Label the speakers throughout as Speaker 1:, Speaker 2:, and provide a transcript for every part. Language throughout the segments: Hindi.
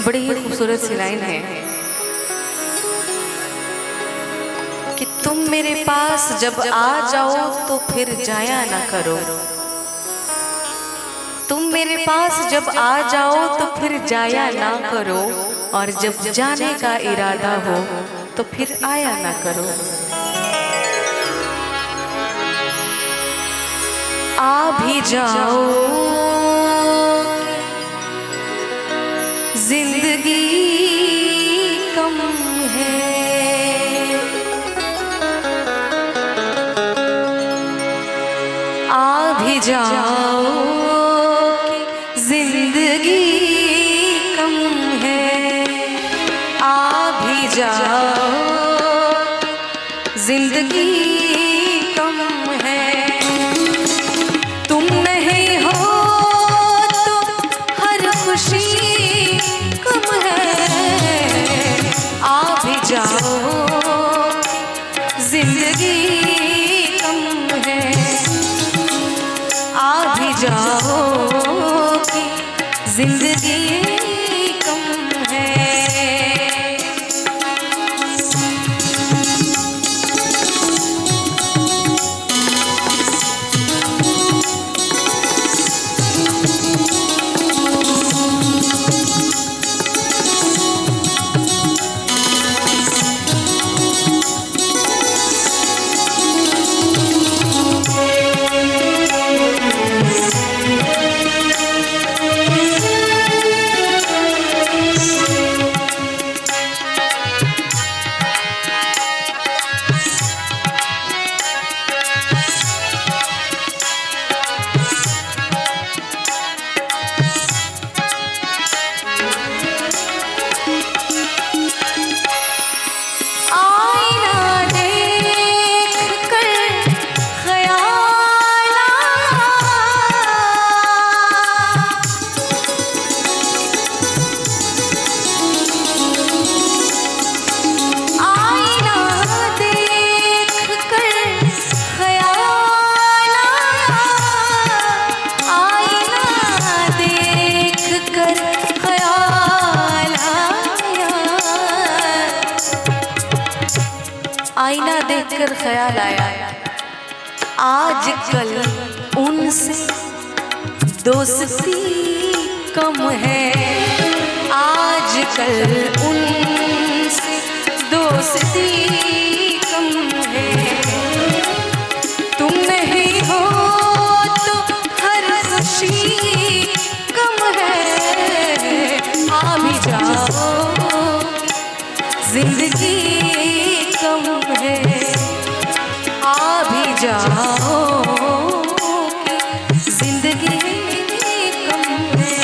Speaker 1: बड़ी ही खूबसूरत सी लाइन है कि तुम मेरे पास जब आ जाओ तो फिर जाया ना करो। तुम मेरे पास जब आ जाओ तो फिर जाया ना करो, और जब जाने का इरादा हो तो फिर आया ना करो। आ भी जाओ जिंदगी कम है, आ भी जाओ जिंदगी कम है, आ भी जाओ जिंदगी कम है। तुम नहीं हो तो हर खुशी कम है, आ भी जाओ जिंदगी कम है, आ भी जाओ जिंदगी कम है। आईना देखकर ख्याल आया, आजकल उनसे दोस्ती कम है, आजकल उनसे दोस्ती कम है। तुम नहीं हो तो हर खुशी कम है, आ भी जाओ जिंदगी कम है, आ भी जाओ जिंदगी कम है।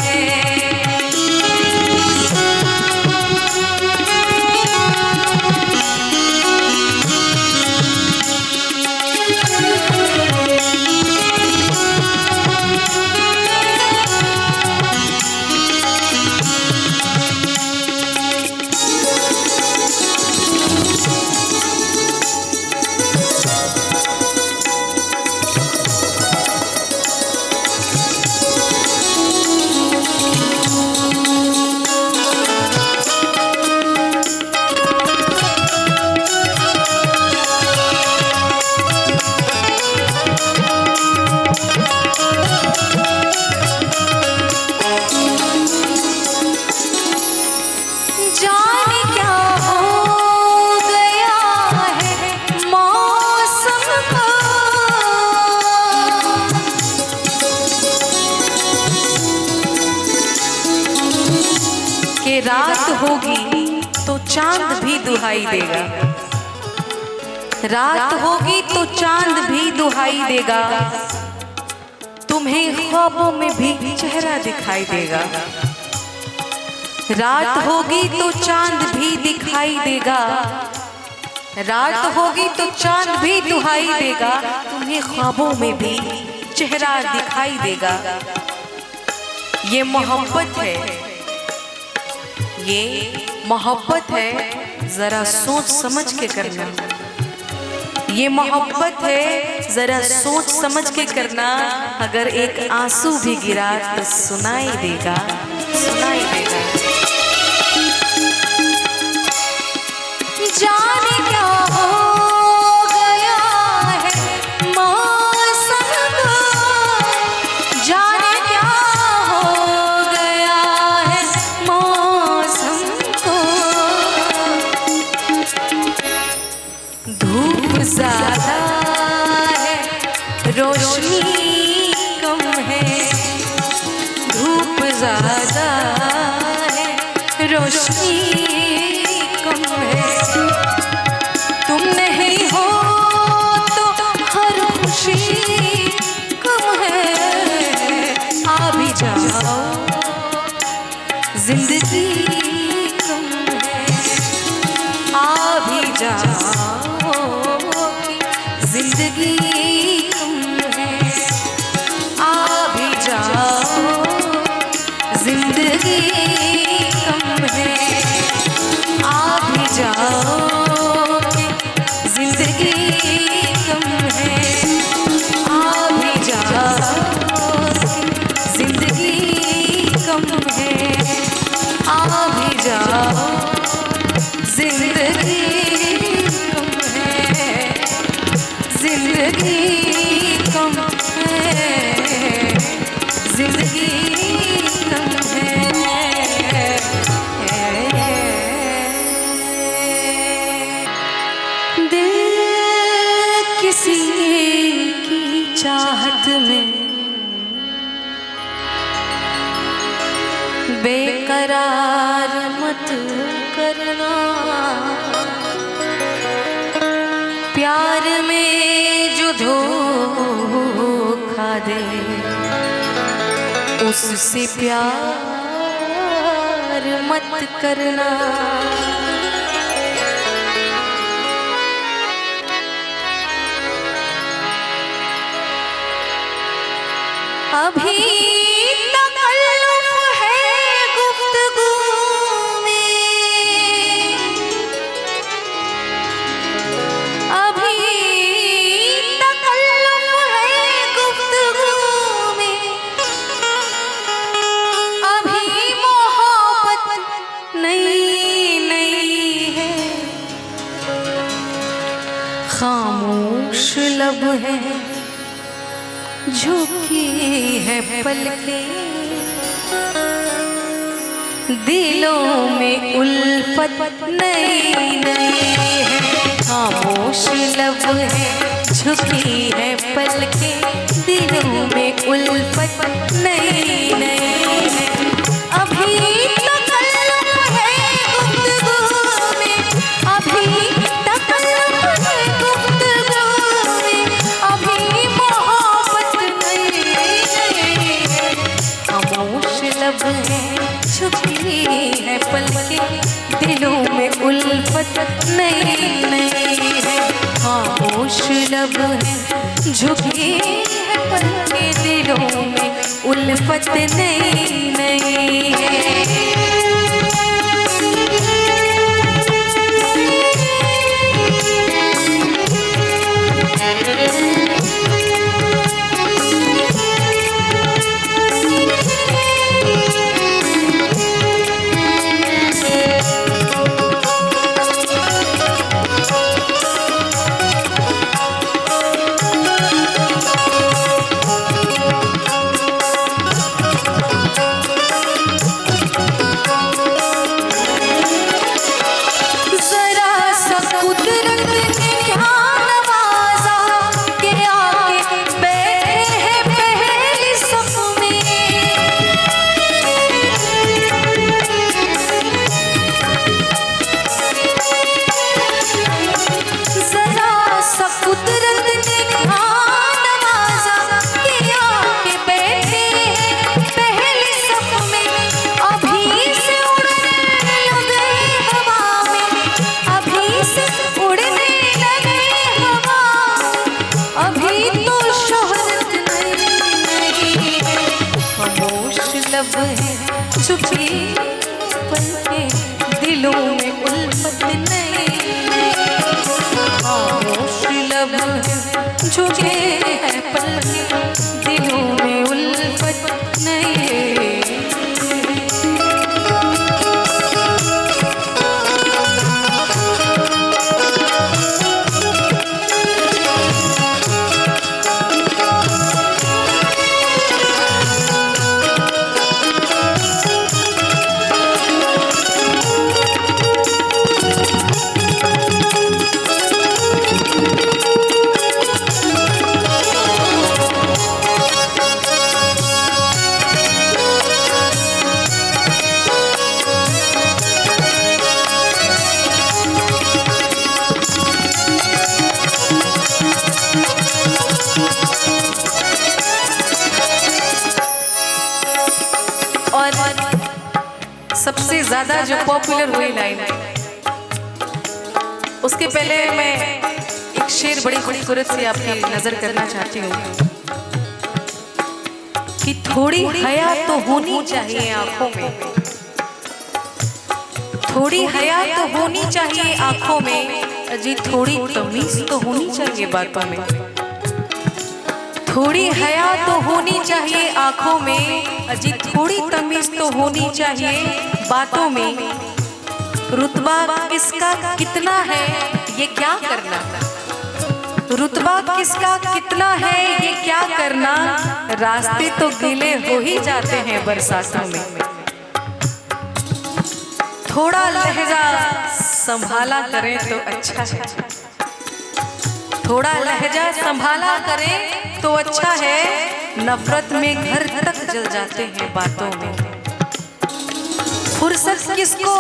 Speaker 1: रात होगी तो चांद भी दुहाई देगा, रात होगी तो चांद भी दुहाई देगा, तुम्हें ख्वाबों में भी चेहरा दिखाई देगा। रात होगी तो चांद भी दिखाई देगा, रात होगी तो चांद भी दुहाई देगा, तुम्हें ख्वाबों में भी चेहरा दिखाई देगा। ये मोहब्बत है, ये मोहब्बत है, जरा सोच समझ के करना। ये मोहब्बत है, जरा सोच समझ के करना। अगर एक आंसू भी गिरा तो सुनाई देगा, सुनाई देगा। जाने क्या हो गया है मौसम को, जाने क्या हो गया है मौसम को। धूप ज्यादा है, रोशनी कम है, धूप ज्यादा है, रोशनी कम है। तुम नहीं हो तो हर खुशी कम है। आ भी जाओ, जिंदगी कम है। आ भी जाओ, जिंदगी कम है। आ भी जाओ, जिंदगी कम है। आ भी जाओ, जिंदगी कम है। आ भी जाओ, जिंदगी कम है। आ भी जाओ, जिंदगी कम है। जिंदगी कम है, जिंदगी कम है। दिल किसी की चाहत में बेकरार मत करना। प्यार में जो धोखा दे उससे प्यार मत करना। अभी तकल्लुफ़ है गुफ्तगू में, अभी तकल्लुफ़ है गुफ्तगू में। अभी मोहब्बत नई नई है, खामोश लब है, झुकी है पलकें। दिलों में उल्फत नई नई है, खामोश लब है, झुकी है पलकें। दिलों में उल्फत नई नई है। अभी तकल्लुफ़ है गुफ्तगू में, अभी तकल्लुफ़ है गुफ्तगू में। अभी मोहब्बत नई नई है, खामोश लब है, झुकी है पलकें। दिलों में उल्फत नई नई है, खामोश लब है, झुकी है पलकें। दिलों में उल्फत नई नई है। लब है झुकी पलके, दिलों में उल्फत नहीं। खामोश लब है झुके हैं पलके, दिलों में उल्फत नहीं। सबसे ज्यादा जो पॉपुलर हुई लाइन, उसके पहले मैं एक शेर बड़ी खूबसूरत सी आपकी नजर करना चाहती हूँ कि थोड़ी हया तो होनी चाहिए आंखों में, थोड़ी हया तो होनी चाहिए आंखों में, अजी थोड़ी तमीज तो होनी चाहिए बातों में। थोड़ी हया तो होनी चाहिए आंखों में, अजी थोड़ी तमीज तो होनी चाहिए बातों में। रुतबा किसका कितना है ये क्या करना, रुतबा किसका कितना है ये क्या करना, रास्ते तो गीले हो ही जाते हैं बरसातों में। थोड़ा लहजा संभाला करें तो अच्छा है, थोड़ा लहजा संभाला करें तो अच्छा है, नफरत में घर तक जल जाते हैं बातों में। फुर्सत किसको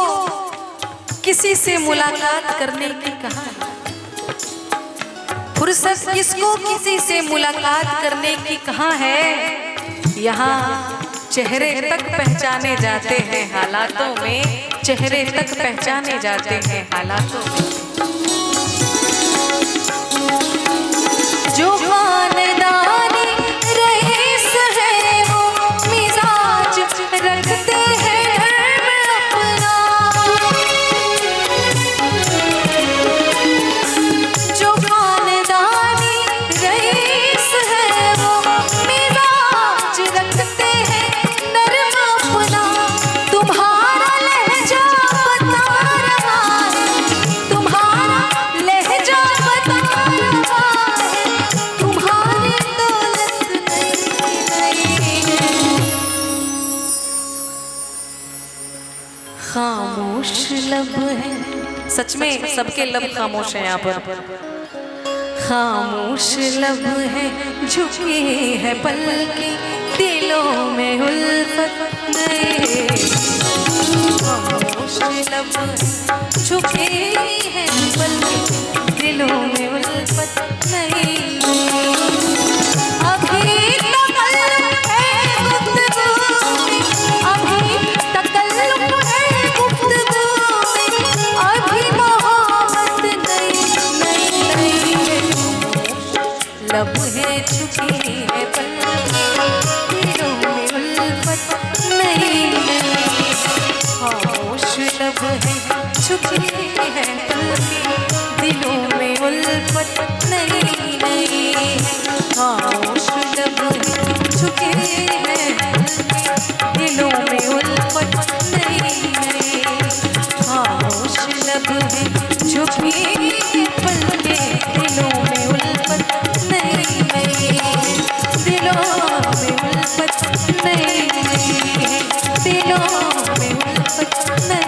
Speaker 1: किसी से मुलाकात करने की कहाँ है, फुर्सत किसको किसी से मुलाकात करने की कहाँ है। यहाँ चेहरे तक पहचाने जाते हैं हालातों में, चेहरे तक पहचाने जाते हैं हालातों में। जो खानदानी रईस है वो मिजाज रखते हैं घर में अपना, जो खानदानी रईस है वो मिजाज रखते हैं नर्म अपना। तुम्हारा लहजा बता रहा है, तुम्हारा लहजा बता रहा है, खामोश लब है। सच में सबके लब खामोश हैं यहाँ पर। खामोश लब है झुकी है पलके, दिलों में उल्फत नहीं। खामोश लब है झुकी है पलके, दिलों में उल्फत नहीं। लब है झुकी है पलके, दिलों में उल्फत नहीं। खामोश लब है झुकी है पलके, दिलों में उल्फत नहीं। खामोश लब है झुकी है पलके, दिलों में उल्फत नहीं। खामोश लब है झुकी है पलके, दिलों में उल्फत नहीं, दिलों में उल्फत नहीं, दिलों में उल्फत नहीं।